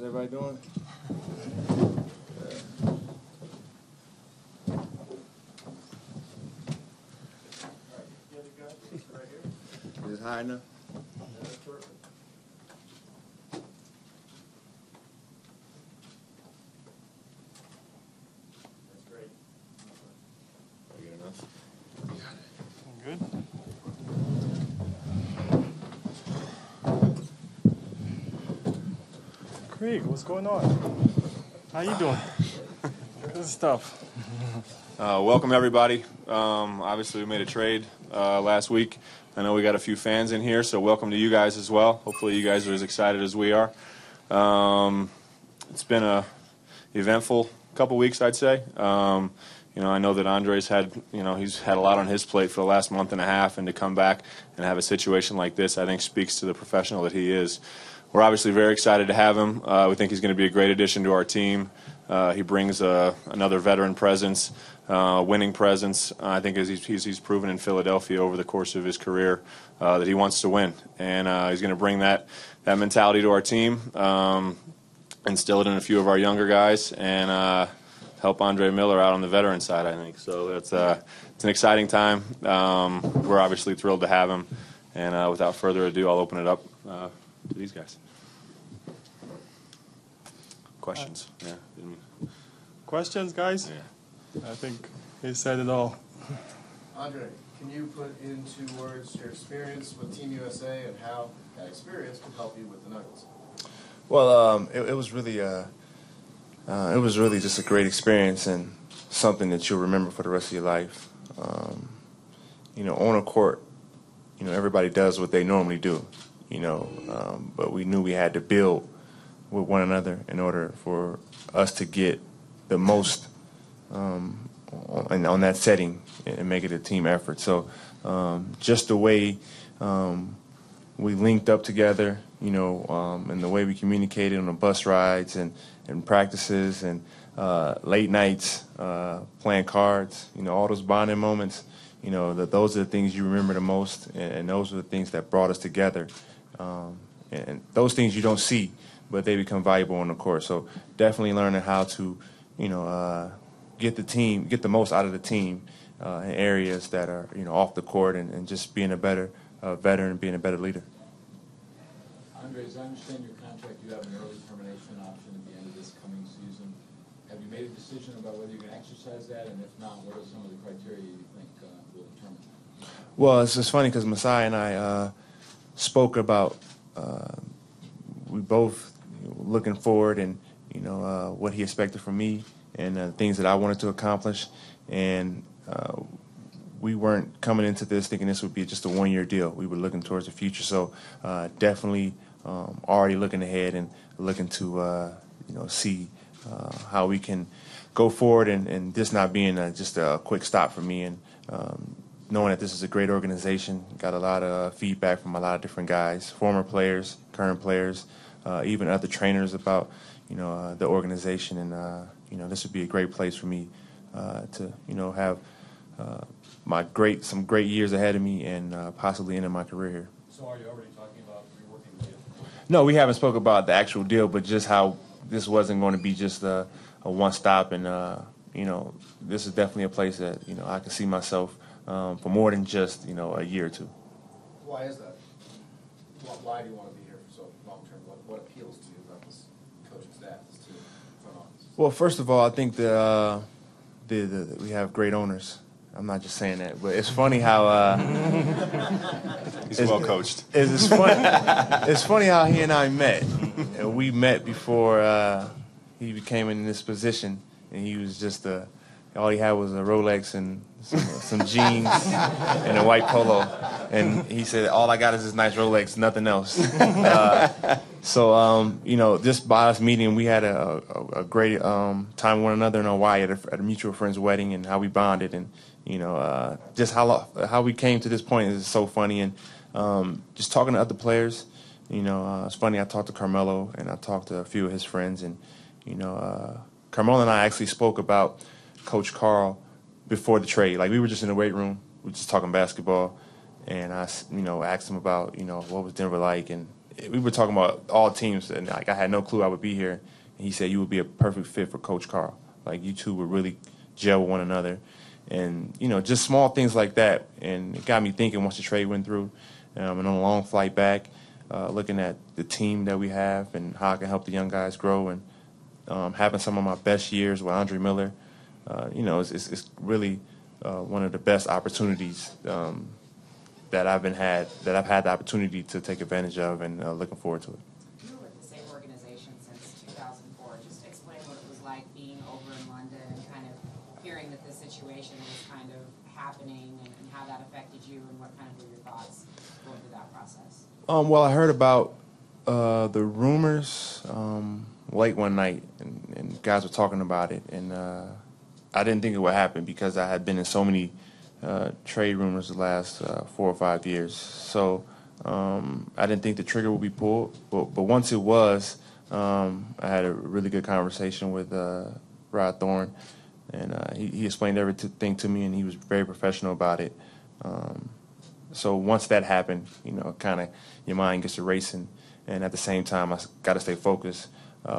everybody doing? Is it high enough? That's perfect. That's great. Good enough. Good. Craig, what's going on? How you doing? Good stuff. Welcome, everybody. Obviously, we made a trade last week. I know we got a few fans in here, so welcome to you guys as well. Hopefully, you guys are as excited as we are. It's been a eventful couple weeks, I'd say. I know that Andre's had, he's had a lot on his plate for the last month and a half, and to come back and have a situation like this, I think speaks to the professional that he is. We're obviously very excited to have him. We think he's going to be a great addition to our team. He brings another veteran presence, winning presence. I think as he's proven in Philadelphia over the course of his career that he wants to win, and he's going to bring that mentality to our team, instill it in a few of our younger guys, and help Andre Miller out on the veteran side, I think. So it's an exciting time. We're obviously thrilled to have him, and without further ado, I'll open it up to these guys. Questions? Yeah. Questions, guys? Yeah. I think he said it all. Andre, can you put into words your experience with Team USA and how that experience could help you with the Nuggets? Well, it was really just a great experience and something that you'll remember for the rest of your life. On a court, everybody does what they normally do, but we knew we had to build with one another in order for us to get the most on that setting and make it a team effort. So just the way we linked up together, and the way we communicated on the bus rides and practices and late nights playing cards, all those bonding moments, those are the things you remember the most, and those are the things that brought us together. And those things you don't see, but they become valuable on the court. So definitely learning how to, get the most out of the team in areas that are, off the court, and just being a better veteran and being a better leader. Andre, as I understand your contract, you have an early termination option at the end of this coming season. Have you made a decision about whether you're going to exercise that? And if not, what are some of the criteria you think will determine that? Well, it's just funny because Masai and I spoke about we both looking forward and what he expected from me and things that I wanted to accomplish, and we weren't coming into this thinking this would be just a one-year deal. We were looking towards the future, so definitely already looking ahead and looking to see how we can go forward, and this not being just a quick stop for me, and knowing that this is a great organization. Got a lot of feedback from a lot of different guys, former players, current players, even other trainers about the organization, and this would be a great place for me to have some great years ahead of me, and possibly ending my career here. So are you already talking about reworking the deal? No, we haven't spoke about the actual deal, but just how this wasn't going to be just a one stop, and this is definitely a place that I can see myself for more than just a year or two. Why is that? Why do you want to be here for so long term? What appeals to you about this coaching staff, this team, front office? Well, first of all, I think that we have great owners. I'm not just saying that, but it's funny how He's well coached. It's funny. It's funny how he and I met. And we met before he became in this position, and he was just all he had was a Rolex and some jeans and a white polo, and he said, "All I got is this nice Rolex, nothing else." So just by us meeting, we had a great time with one another in Hawaii at a mutual friend's wedding, and how we bonded, and just how we came to this point is so funny. And just talking to other players, it's funny. I talked to Carmelo, and I talked to a few of his friends, and Carmelo and I actually spoke about Coach Carl before the trade. Like, we were just in the weight room, we were just talking basketball, and I asked him about what was Denver like, and we were talking about all teams, and like I had no clue I would be here. And he said you would be a perfect fit for Coach Carl. Like you two would really gel with one another, and just small things like that. And it got me thinking once the trade went through, and on a long flight back, looking at the team that we have and how I can help the young guys grow, and having some of my best years with Andre Miller. It's really one of the best opportunities that I've had the opportunity to take advantage of, and looking forward to it. You were with the same organization since 2004. Just explain what it was like being over in London and kind of hearing that this situation was kind of happening, and how that affected you, and what kind of were your thoughts going through that process? Well, I heard about the rumors late one night, and guys were talking about it, and I didn't think it would happen because I had been in so many trade rumors the last 4 or 5 years. So I didn't think the trigger would be pulled. But once it was, I had a really good conversation with Rod Thorne, and he explained everything to me, and he was very professional about it. So once that happened, kind of your mind gets to racing, and at the same time, I got to stay focused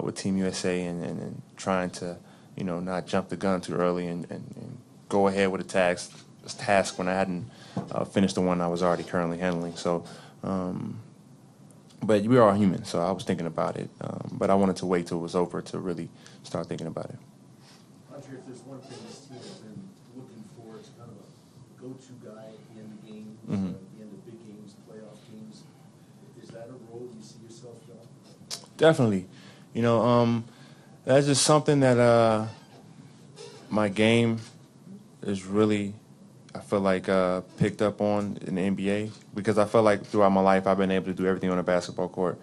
with Team USA and trying to, not jump the gun too early and go ahead with a task when I hadn't finished the one I was already currently handling. So, but we are all human, so I was thinking about it. But I wanted to wait till it was over to really start thinking about it. Andre, if there's one thing this team has been looking for, it's kind of a go-to guy at the end of games, at the end of big games, playoff games. Is that a role you see yourself filling? Definitely. That's just something that my game is really, I feel like, picked up on in the NBA, because I feel like throughout my life I've been able to do everything on a basketball court,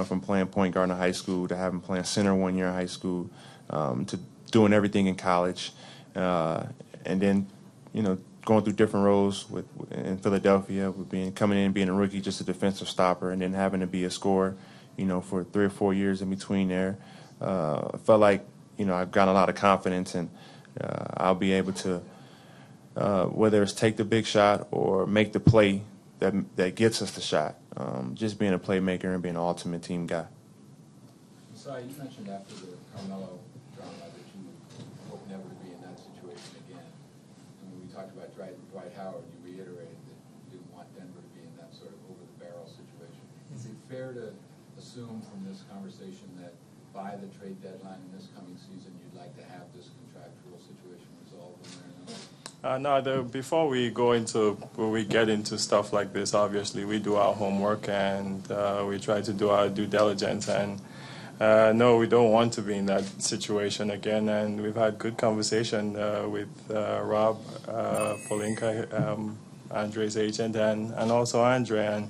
from playing point guard in high school to having playing center 1 year in high school, to doing everything in college, and then, going through different roles in Philadelphia, with coming in being a rookie, just a defensive stopper, and then having to be a scorer, for 3 or 4 years in between there. I felt like, I've gotten a lot of confidence, and I'll be able to, whether it's take the big shot or make the play that gets us the shot, just being a playmaker and being an ultimate team guy. Masai, you mentioned after the Carmelo drama that you hope never to be in that situation again. And when we talked about Dwight Howard, you reiterated that you didn't want Denver to be in that sort of over-the-barrel situation. Is it fair to assume from this conversation that by the trade deadline in this coming season, you'd like to have this contractual situation resolved one way or another? No, before we get into stuff like this, obviously we do our homework, and we try to do our due diligence. And no, we don't want to be in that situation again. And we've had good conversation with Rob Pelinka, Andre's agent, and also Andre. And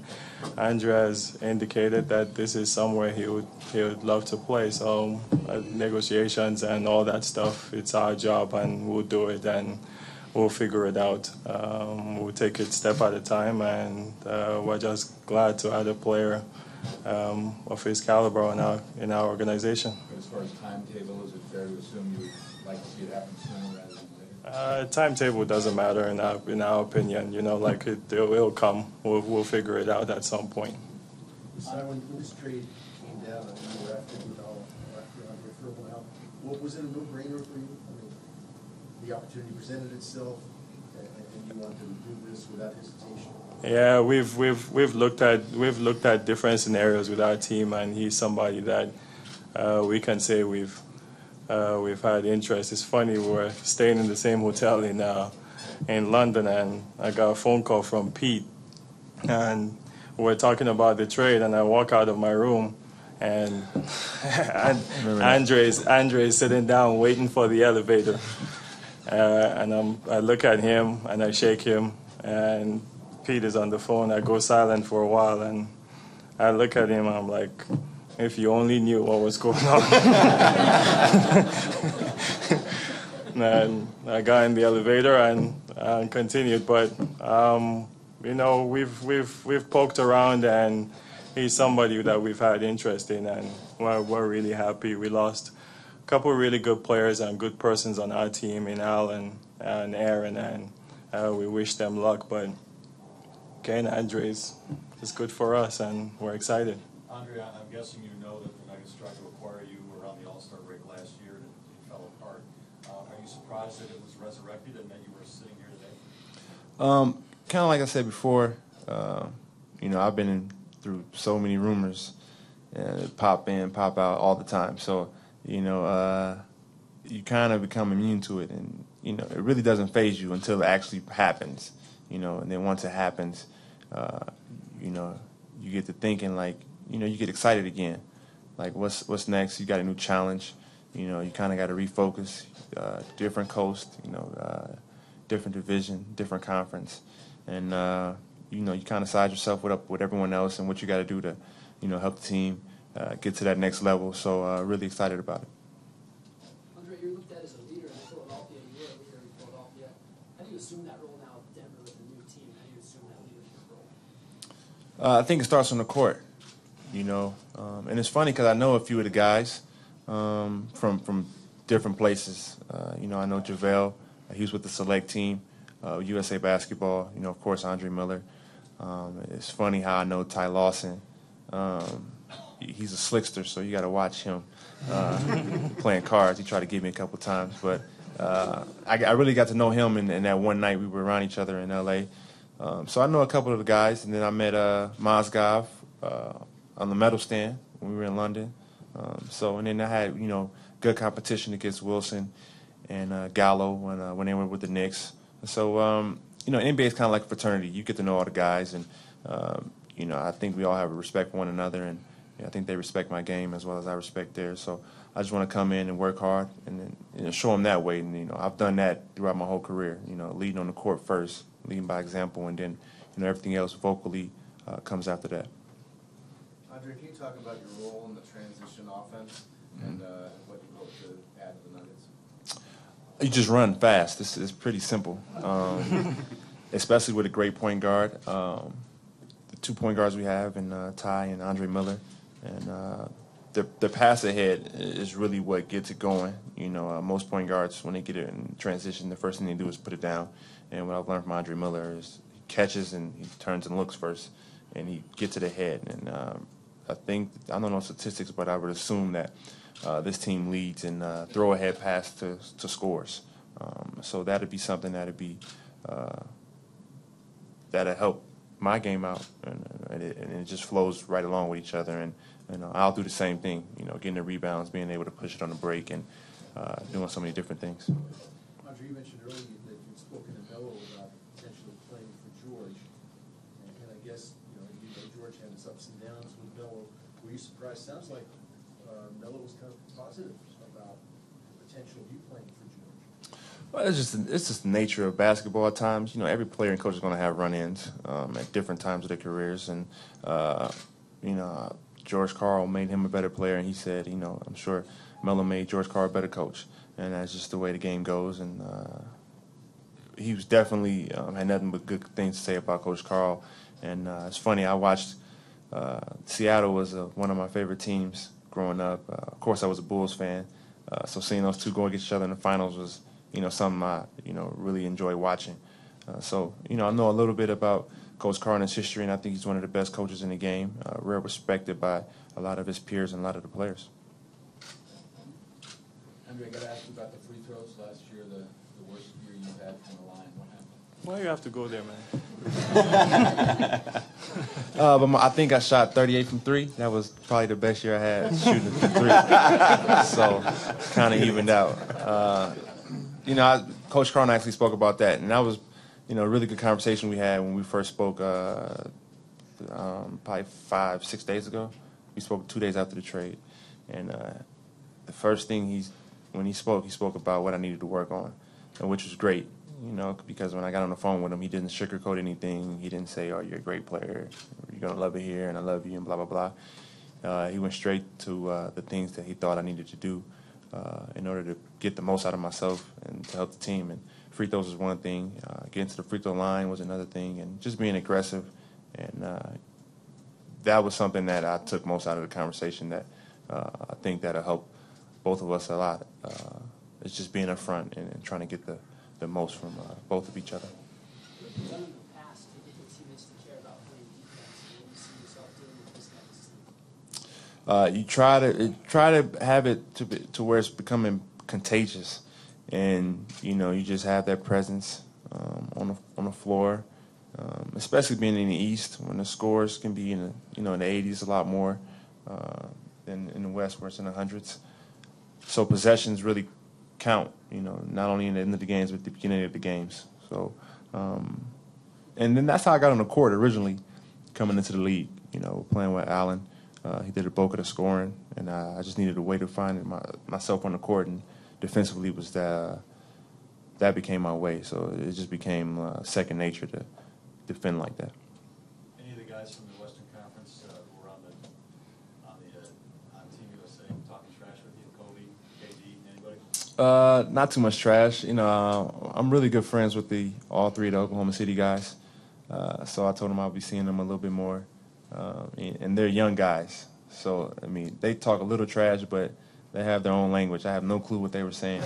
Andre has indicated that this is somewhere he would love to play. So negotiations and all that stuff, it's our job, and we'll do it, and we'll figure it out. We'll take it step at a time, and we're just glad to add a player of his caliber in our organization. But as far as timetable, is it fair to assume you would like to see it happen sooner rather than later? Timetable doesn't matter in our opinion. It'll come. We'll figure it out at some point. Masai, when this trade came down, and you were after Andre for a while, was it a no-brainer for you? I mean, the opportunity presented itself, and you wanted to do this without hesitation. Yeah, we've looked at different scenarios with our team, and he's somebody that we can say we've had interest. It's funny, we're staying in the same hotel in London, and I got a phone call from Pete, and we're talking about the trade, and I walk out of my room, and Andre's sitting down waiting for the elevator, and I look at him and I shake him, and Pete is on the phone. I go silent for a while, and I look at him, I'm like, if you only knew what was going on. And I got in the elevator and continued, but we've poked around, and he's somebody that we've had interest in, and we're really happy. We lost a couple of really good players and good persons on our team in Al and Aaron, and we wish them luck, but Ken Andres is good for us, and we're excited. Andre, I'm guessing you know that the Nuggets tried to acquire you around the All-Star break last year and it fell apart. Are you surprised that it was resurrected and that you were sitting here today? Kind of like I said before, I've been through so many rumors, pop in, pop out all the time. So, you kind of become immune to it, and it really doesn't faze you until it actually happens. And then once it happens, you get to thinking like, you get excited again. Like what's next? You got a new challenge. You kind of got to refocus. Different coast, different division, different conference, and you kind of size yourself up with everyone else and what you got to do to, help the team get to that next level. So really excited about it. Andre, you're looked at as a leader in Philadelphia. You were a leader in Philadelphia. How do you assume that role now with Denver with the new team? How do you assume that leadership role? I think it starts on the court, and it's funny because I know a few of the guys from different places. I know JaVale. He was with the select team, USA Basketball. Of course, Andre Miller. It's funny how I know Ty Lawson. He's a slickster, so you got to watch him playing cards. He tried to get me a couple times, but I really got to know him in that one night we were around each other in L.A. So I know a couple of the guys, and then I met Mozgov on the medal stand when we were in London. And then I had good competition against Wilson and Gallo when they were with the Knicks. So NBA is kind of like a fraternity. You get to know all the guys, and I think we all have a respect for one another, and I think they respect my game as well as I respect theirs. So I just want to come in and work hard and then show them that way. And I've done that throughout my whole career. Leading on the court first, leading by example, and then everything else vocally comes after that. Andre, can you talk about your role in the transition offense and what you hope to add to the Nuggets? You just run fast. It's pretty simple, especially with a great point guard. The 2 point guards we have, in Ty and Andre Miller, and the pass ahead is really what gets it going. Most point guards, when they get it in transition, the first thing they do is put it down. And what I've learned from Andre Miller is he catches and he turns and looks first, and he gets to the head. And I don't know statistics, but I would assume that this team leads in throw ahead pass to scores. So that'd be something that'll help my game out, and it just flows right along with each other. And I'll do the same thing. Getting the rebounds, being able to push it on the break, and doing so many different things. Andre, you mentioned earlier that you'd spoken to Melo about potentially playing for George, and I guess George had his ups and downs with Melo. Were you surprised? Sounds like Melo was kind of positive about the potential of you playing for George. Well, it's just the nature of basketball at times. Every player and coach is going to have run-ins at different times of their careers, and George Karl made him a better player, and he said, I'm sure Melo made George Karl a better coach, and that's just the way the game goes. And he was definitely had nothing but good things to say about Coach Karl. And it's funny, I watched Seattle was one of my favorite teams growing up. Of course, I was a Bulls fan, so seeing those two go against each other in the finals was something I really enjoy watching. So I know a little bit about Coach Karl and his history, and I think he's one of the best coaches in the game, real respected by a lot of his peers and a lot of the players. Andre, I got to ask you about the free throws last year, the worst year you had from the line. What happened? Why you have to go there, man? But I think I shot 38 from 3. That was probably the best year I had shooting from 3. So kind of evened out. Coach Karl actually spoke about that, and that was, a really good conversation we had when we first spoke probably 5-6 days ago. We spoke 2 days after the trade, and the first thing when he spoke about what I needed to work on, and which was great, because when I got on the phone with him, he didn't sugarcoat anything. He didn't say, "Oh, you're a great player. You're gonna love it here, and I love you," and blah blah blah. He went straight to the things that he thought I needed to do in order to get the most out of myself and to help the team. And free throws was one thing. Getting to the free throw line was another thing, and just being aggressive. And that was something that I took most out of the conversation that I think that'll help both of us a lot. It's just being up front and trying to get the most from both of each other. What have you done in the past to get your teammates to care about playing defense? What do you see yourself doing with this guys' team? You try to have it to where it's becoming contagious, and you just have that presence on the floor, especially being in the East when the scores can be in the in the 80s a lot more than in the West where it's in the hundreds. So possessions really count, not only in the end of the games but the beginning of the games. So, and then that's how I got on the court originally, coming into the league. Playing with Allen. He did the bulk of the scoring, and I just needed a way to find myself on the court, and defensively was that became my way. So it just became second nature to defend like that. Any of the guys from the Western Conference who were on Team USA talking trash with you? Kobe, KD, anybody? Not too much trash. I'm really good friends with all three of the Oklahoma City guys. So I told them I'll be seeing them a little bit more. And they're young guys. So, they talk a little trash, but they have their own language. I have no clue what they were saying.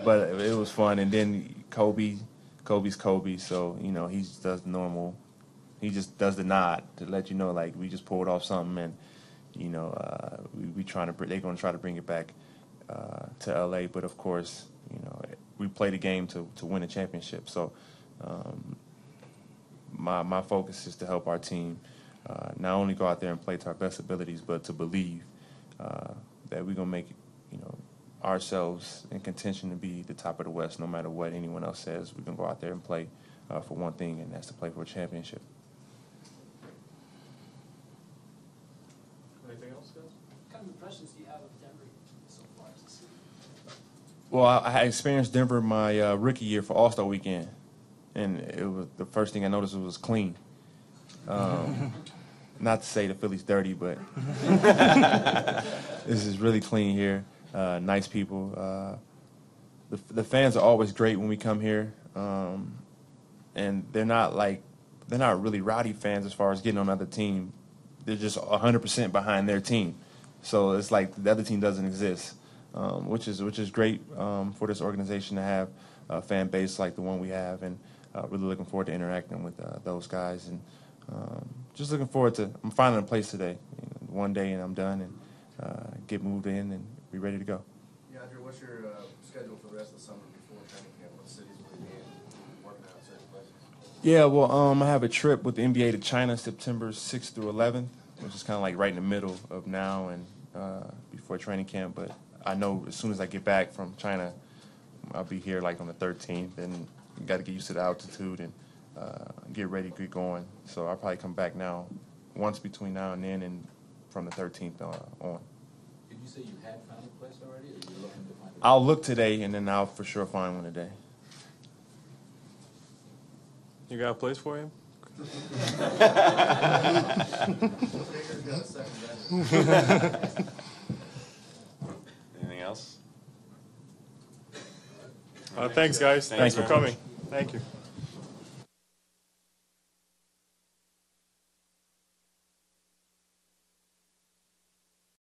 But it was fun. And then Kobe's Kobe. So, he just does the normal. He just does the nod to let you know, like, we just pulled off something, and, they're going to try to bring it back to L.A. But, of course, we play the game to win a championship. So, my focus is to help our team not only go out there and play to our best abilities, but to believe that we're going to make ourselves in contention to be the top of the West no matter what anyone else says. We're going to go out there and play for one thing, and that's to play for a championship. Anything else, guys? What kind of impressions do you have of Denver so far as a city? Well, I experienced Denver my rookie year for All-Star Weekend. And it was the first thing I noticed was clean. Not to say the Philly's dirty, but this is really clean here. Nice people. The fans are always great when we come here, and they're not really rowdy fans as far as getting on another team. They're just 100% behind their team. So it's like the other team doesn't exist, which is great for this organization to have a fan base like the one we have, and really looking forward to interacting with those guys, and just looking forward to. I'm finding a place today. One day, and I'm done, and get moved in and be ready to go. Yeah, Andrew, what's your schedule for the rest of the summer before training camp? What cities will you be in, working out certain places? Yeah, well, I have a trip with the NBA to China September 6th through 11th, which is kind of like right in the middle of now and before training camp. But I know as soon as I get back from China, I'll be here like on the 13th, and got to get used to the altitude and get ready to get going. So I'll probably come back now once between now and then, and from the 13th on. Did you say you had found a place already, or you're looking to find a place? I'll look today, and then I'll for sure find one today. You got a place for him? Baker's got a second venue. Anything else? Thanks, guys. Thanks for very much. coming. Thank you.